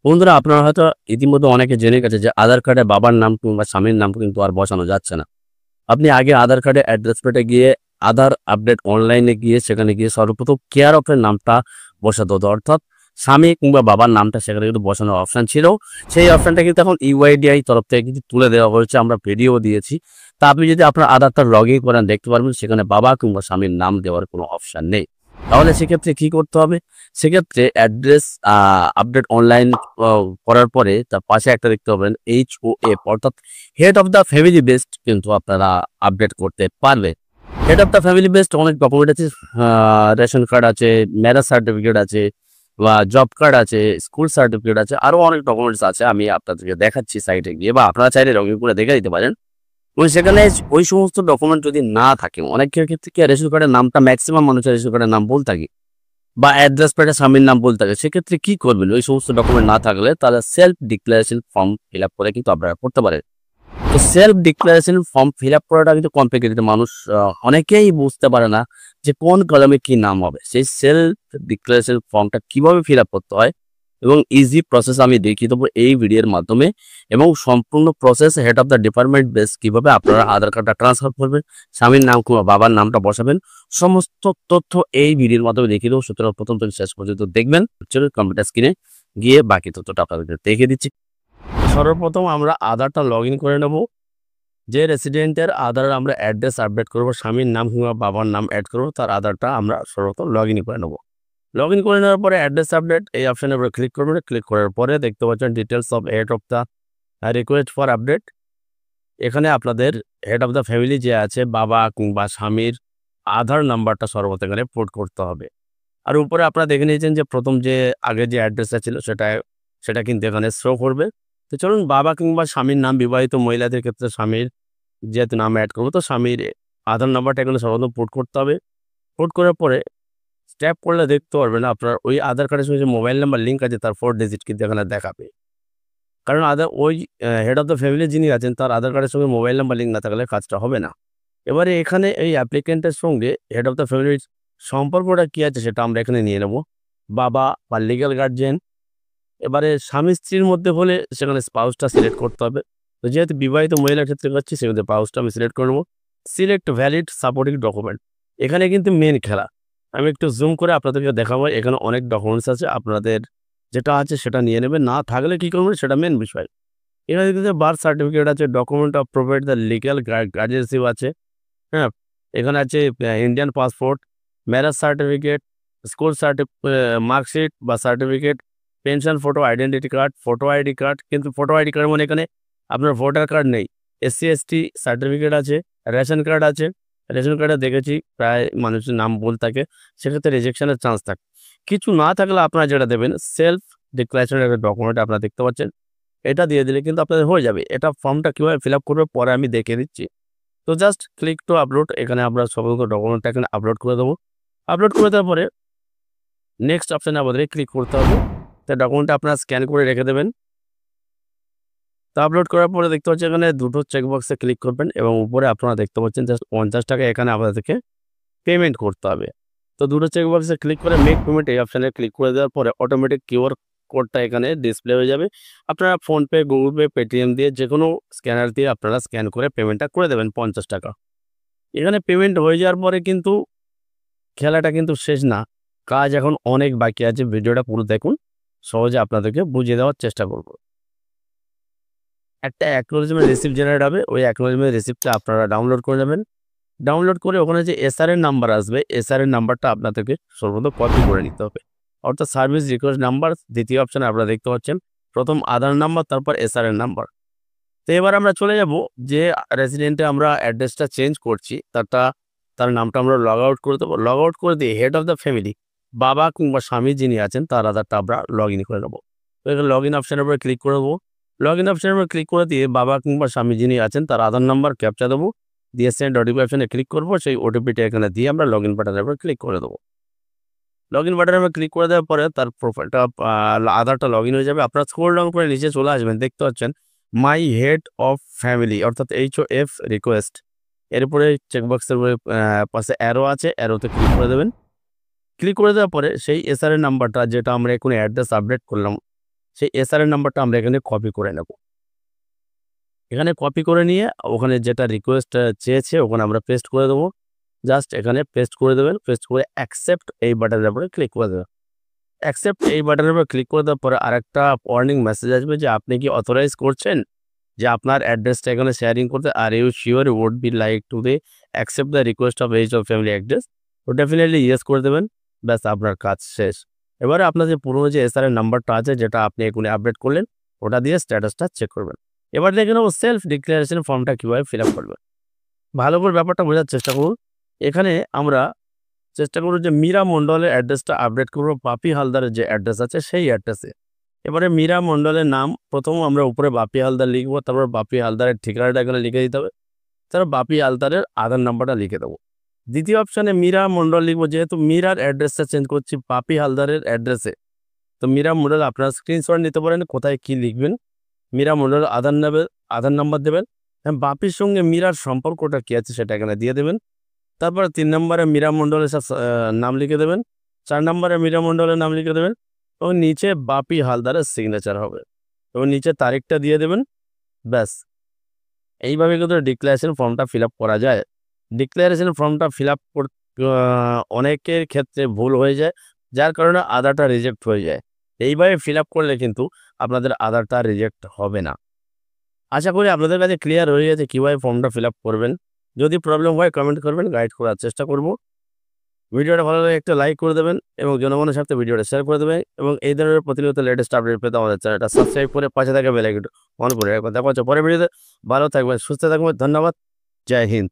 বন্ধুরা আপনারা হয়তো ইতিমধ্যে অনেকে জেনে গেছে যে আধার কার্ডে বাবার নাম কিংবা স্বামীর নাম কিন্তু আর বসানো যাচ্ছে না। আপনি আগে আধার কার্ডে অ্যাড্রেস পেটে গিয়ে আধার আপডেট অনলাইনে গিয়ে সেখানে গিয়ে সর্বপ্রথম কেয়ার অফ এর নামটা বসাতে হতো। অর্থাৎ স্বামী কিংবা বাবার নামটা সেখানে কিন্তু বসানোর অপশন ছিল। সেই অপশনটা কিন্তু এখন ইউআইডিআই তরফ থেকে কিন্তু তুলে দেওয়া হয়েছে। আমরা ভিডিও দিয়েছি। তা আপনি যদি আপনার আধারটা লগইন করেন দেখতে পারবেন সেখানে বাবা কিংবা স্বামীর নাম দেওয়ার কোনো অপশন নেই। তাহলে সেক্ষেত্রে কি করতে হবে? সেক্ষেত্রে অ্যাড্রেস আপডেট অনলাইন অ করার পরে তার পাশে একটা দেখতে পাবেন HOF অর্থাৎ head of the family based কিন্তু আপনারা আপডেট করতে পারবেন। Head of the family based অনেক ডকুমেন্ট আছে। আ রেশন কার্ড আছে, ম্যারেজ সার্টিফিকেট আছে বা জব কার্ড আছে, স্কুল সার্টিফিকেট আছে। আরো অনেক ডকুমেন্টস আছে। আমি আপনাদেরকে দেখাচ্ছি সাইটে গিয়ে বা আপনারা চাইলে লগইন করে দেখে নিতে পারেন। এবং সেখানে ওই সমস্ত ডকুমেন্ট যদি না থাকে, অনেকের ক্ষেত্রে কি রেশন কার্ডের নামটা ম্যাক্সিমাম মানুষের রেশন কার্ডের নাম ভুল থাকে বা অ্যাড্রেস প্যাডে স্বামীর নাম ভুল থাকে। সেক্ষেত্রে কি করবেন? ওই সমস্ত ডকুমেন্ট না থাকলে তাহলে self declaration form fill up করে কিন্তু আপনারা করতে পারেন। তো self declaration form fill up করাটা কিন্তু কমপ্লিকেটেড। মানুষ অনেকেই বুঝতে পারে না যে কোন কলামে কি নাম হবে। সেই সেলফ ডিক্লারেশন ফর্মটা কিভাবে ফিল আপ করতে হয় এবং ইজি প্রসেস আমি দেখিয়ে দেবো এই ভিডিওর মাধ্যমে এবং সম্পূর্ণ process head of the department base কিভাবে আপনারা আধার কার্ডটা ট্রান্সফার করবেন, স্বামীর নাম কিংবা বাবার নামটা বসাবেন। সমস্ত তথ্য এই ভিডিওর মাধ্যমে দেখিয়ে দেবো। সুতরাং প্রথম থেকে শেষ পর্যন্ত দেখবেন। চলুন কম্পিউটার স্ক্রিনে গিয়ে বাকি তথ্যটা আপনাদেরকে দেখিয়ে দিচ্ছি। সর্বপ্রথম আমরা আধারটা লগইন করে নেব। যে রেসিডেন্টের আধার আমরা অ্যাড্রেস আপডেট করব, স্বামীর নাম কিংবা বাবার নাম অ্যাড করব, তার আধারটা আমরা সর্বপ্রথম লগইন করে নেব। লগইন করে নেওয়ার পরে অ্যাড্রেস আপডেট এই অপশনের উপরে ক্লিক করবেন। ক্লিক করার পরে দেখতে পাচ্ছেন details of head of the request for update. এখানে আপনাদের হেড অফ দ্য ফ্যামিলি যে আছে বাবা কিংবা স্বামীর আধার নাম্বারটা সর্বপ্রথম এখানে পুট করতে হবে। আর উপরে আপনারা দেখে নিয়েছেন যে প্রথম যে আগে যে অ্যাড্রেসটা ছিল সেটা কিন্তু এখানে শো করবে। তো চলুন বাবা কিংবা স্বামীর নাম, বিবাহিত মহিলাদের ক্ষেত্রে স্বামীর যেহেতু নাম অ্যাড করবো, তো স্বামীর আধার নাম্বারটা এখানে সর্বপ্রথম পুট করতে হবে। পুট করার পরে ট্যাপ করলে দেখতে পারবেন আপনার ওই আধার কার্ডের সঙ্গে যে মোবাইল নাম্বার লিঙ্ক আছে তার 4 ডিজিট কিন্তু এখানে দেখাবে। কারণ ওই হেড অফ দ্য ফ্যামিলি যিনি আছেন তার আধার কার্ডের সঙ্গে মোবাইল নাম্বার লিঙ্ক না থাকলে কাজটা হবে না। এবারে এখানে এই অ্যাপ্লিক্যান্টের সঙ্গে হেড অফ দ্য ফ্যামিলির সম্পর্কটা কী আছে সেটা আমরা এখানে নিয়ে নেব। বাবা বা লিগ্যাল গার্জিয়ান। এবারে স্বামী-স্ত্রীর মধ্যে হলে সেখানে স্পাউসটা সিলেক্ট করতে হবে। তো যেহেতু বিবাহিত মহিলার ক্ষেত্রে করছি সেক্ষেত্রে স্পাউসটা আমি সিলেক্ট করে নেব। Select valid supporting document. এখানে কিন্তু মেন খেলা। আমি একটু জুম করে আপনাদেরকে দেখাবো। এখানে অনেক ডকুমেন্টস আছে। আপনাদের যেটা আছে সেটা নিয়ে নেবেন। না থাকলে কী করবেন সেটা মেন বিষয়। এখানে দেখতে বার্থ সার্টিফিকেট আছে, document of provide the legal guardianship আছে। হ্যাঁ? এখানে আছে Indian passport, marriage certificate, school marksheet বা certificate, pension photo, identity card, photo ID card. কিন্তু ফটো আইডি কার্ড মানে এখানে আপনার ভোটার কার্ড নেই। SC/ST সার্টিফিকেট আছে, রেশন কার্ড আছে। রেশন কার্ডে দেখেছি প্রায় মানুষের নাম ভুল থাকে। সেক্ষেত্রে রিজেকশনের চান্স থাকে। কিছু না থাকলে আপনারা যেটা দেবেন সেলফ ডিক্লারেশনের একটা ডকুমেন্ট আপনারা দেখতে পাচ্ছেন। এটা দিয়ে দিলে কিন্তু আপনাদের হয়ে যাবে। এটা ফর্মটা কিভাবে ফিল আপ করবে পরে আমি দেখিয়ে দিচ্ছি। তো জাস্ট ক্লিক টু আপলোড। এখানে আমরা সমস্ত ডকুমেন্টটা এখানে আপলোড করে দেবো। আপলোড করে দেওয়ার পরে নেক্সট অপশানে আমাদের ক্লিক করতে হবে। তো ডকুমেন্টটা আপনারা স্ক্যান করে রেখে দেবেন। তো আপলোড করার পরে দেখতে পাচ্ছেন এখানে দুটো চেকবক্সে ক্লিক করবেন এবং উপরে আপনারা দেখতে পাচ্ছেন জাস্ট ৳50 এখানে আপনাদেরকে পেমেন্ট করতে হবে। তো দুটো চেকবক্সে ক্লিক করে মেক পেমেন্ট এই অপশানে ক্লিক করে দেওয়ার পরে অটোমেটিক কিউআর কোডটা এখানে ডিসপ্লে হয়ে যাবে। আপনারা ফোনপে, গুগল পে, পেটিএম দিয়ে যেকোনো স্ক্যানার দিয়ে আপনারা স্ক্যান করে পেমেন্টটা করে দেবেন ৳50। এখানে পেমেন্ট হয়ে যাওয়ার পরে কিন্তু খেলাটা কিন্তু শেষ না। কাজ এখন অনেক বাকি আছে। ভিডিওটা পুরো দেখুন। সহজে আপনাদেরকে বুঝিয়ে দেওয়ার চেষ্টা করব। একটা অ্যাকনোলেজমেন্ট রিসিপ্ট জেনারেট হবে। ওই অ্যাকনোলেজমেন্ট রিসিপ্টটা আপনারা ডাউনলোড করে নেবেন। ডাউনলোড করে ওখানে যে SR-এর নাম্বার আসবে, SR-এর নাম্বারটা আপনাদেরকে সর্বপ্রথম কপি করে নিতে হবে। অর্থাৎ সার্ভিস রিকোয়েস্ট নাম্বার দ্বিতীয় অপশানে আপনারা দেখতে পাচ্ছেন। প্রথম আধার নাম্বার তারপর SR-এর নাম্বার। তো এবার আমরা চলে যাব যে রেসিডেন্টে আমরা অ্যাড্রেসটা চেঞ্জ করছি তার নামটা আমরা লগ আউট করে দেবো। লগ আউট করে দিয়ে হেড অফ দ্য ফ্যামিলি বাবা কিংবা স্বামী যিনি আছেন তার আধারটা আমরা লগ ইন করে নেবো। তো এখানে লগ ইন অপশানের উপরে ক্লিক করে দেবো। লগ ইন অপশানের উপরে ক্লিক করে দিয়ে বাবা কিংবা স্বামী যিনি আছেন তার আধার নাম্বার ক্যাপচা দেবো। দিয়ে সেন্ড ওটিপি অপশানে ক্লিক করবো। সেই ওটিপিটা এখানে দিয়ে আমরা লগ ইন বাটনের উপরে ক্লিক করে দেবো। লগ ইন বাটনের উপরে ক্লিক করে দেওয়ার পরে তার প্রোফাইলটা আধারটা লগ ইন হয়ে যাবে। আপনারা স্ক্রল ডাউন করে নিচে চলে আসবেন। দেখতে পাচ্ছেন মাই হেড অফ ফ্যামিলি অর্থাৎ HOF রিকোয়েস্ট। এরপরে চেকবক্সের উপরে পাশে অ্যারো আছে, অ্যারোতে ক্লিক করে দেবেন। ক্লিক করে দেওয়ার পরে সেই SR-এর নাম্বারটা যেটা আমরা এখন অ্যাড্রেস আপডেট করলাম সেই এসআরএন নাম্বারটা আমরা এখানে কপি করে নেব। এখানে কপি করে নিয়ে ওখানে যেটা রিকোয়েস্ট চেয়েছে ওখানে আমরা পেস্ট করে দেবো। জাস্ট এখানে পেস্ট করে দেবেন। পেস্ট করে অ্যাকসেপ্ট এই বাটনের উপরে ক্লিক করে দেবেন। অ্যাকসেপ্ট এই বাটনের উপর ক্লিক করে দেওয়ার পরে আরেকটা ওয়ার্নিং মেসেজ আসবে যে আপনি কি অথরাইজ করছেন যে আপনার অ্যাড্রেসটা এখানে শেয়ারিং করতে? Are you sure would be like to the accept the request of head of family address? তো ডেফিনেটলি ইয়েস করে দেবেন। ব্যাস আপনার কাজ শেষ। এবারে আপনার যে পুরনো যে এসআরএন নাম্বারটা আছে যেটা আপনি এখনই আপডেট করলেন ওটা দিয়ে স্ট্যাটাসটা চেক করবেন। এবার দেখে নেব সেলফ ডিক্লারেশন ফর্মটা কীভাবে ফিল আপ করবেন। ভালো করে ব্যাপারটা বোঝার চেষ্টা করুন। এখানে আমরা চেষ্টা করব যে মীরা মণ্ডলের অ্যাড্রেসটা আপডেট করব বাপি হালদারের যে অ্যাড্রেস আছে সেই অ্যাড্রেসে। এবারে মীরা মণ্ডলের নাম প্রথম আমরা উপরে বাপি হালদার লিখব, তারপর বাপি হালদারের ঠিকানাটা এখানে লিখে দিতে হবে, তারপর বাপি হালদারের আধার নাম্বারটা লিখে দেবো। দ্বিতীয় অপশানে মীরা মণ্ডল লিখবো, যেহেতু মীরার অ্যাড্রেসটা চেঞ্জ করছি বাপি হালদারের অ্যাড্রেসে, তো মীরা মণ্ডল আপনারা স্ক্রিনশট নিতে পারেন কোথায় কী লিখবেন। মীরা মণ্ডল আধার নাম্বার দেবেন। বাপির সঙ্গে মীরার সম্পর্কটা কী আছে সেটা এখানে দিয়ে দেবেন। তারপরে 3 নম্বরে মীরা মণ্ডলের সব নাম লিখে দেবেন। 4 নম্বরে মীরা মণ্ডলের নাম লিখে দেবেন এবং নিচে বাপি হালদারের সিগনেচার হবে এবং নিচে তারিখটা দিয়ে দেবেন। ব্যাস এইভাবে কিন্তু ডিক্লারেশন ফর্মটা ফিল আপ করা যায়। ডিক্লারেশন ফর্মটা ফিল আপ অনেকের ক্ষেত্রে ভুল হয়ে যায়, যার কারণে আধারটা রিজেক্ট হয়ে যায়। এইভাবে ফিল আপ করলে কিন্তু আপনাদের আধারটা রিজেক্ট হবে না। আশা করি আপনাদের কাছে ক্লিয়ার হয়ে গেছে কীভাবে ফর্মটা ফিল আপ করবেন। যদি প্রবলেম হয় কমেন্ট করবেন, গাইড করার চেষ্টা করব। ভিডিওটা ভালো লাগে একটা লাইক করে দেবেন এবং জনগণের সাথে ভিডিওটা শেয়ার করে দেবেন এবং এই ধরনের প্রতিনিয়ত লেটেস্ট আপডেট পেতে আমাদের চ্যানেলটা সাবস্ক্রাইব করে পাশে থাকা বেল আইকনটা অন করে রাখবেন। দেখা হচ্ছে পরের ভিডিওতে। ভালো থাকবেন, সুস্থ থাকবেন। ধন্যবাদ। জয় হিন্দ।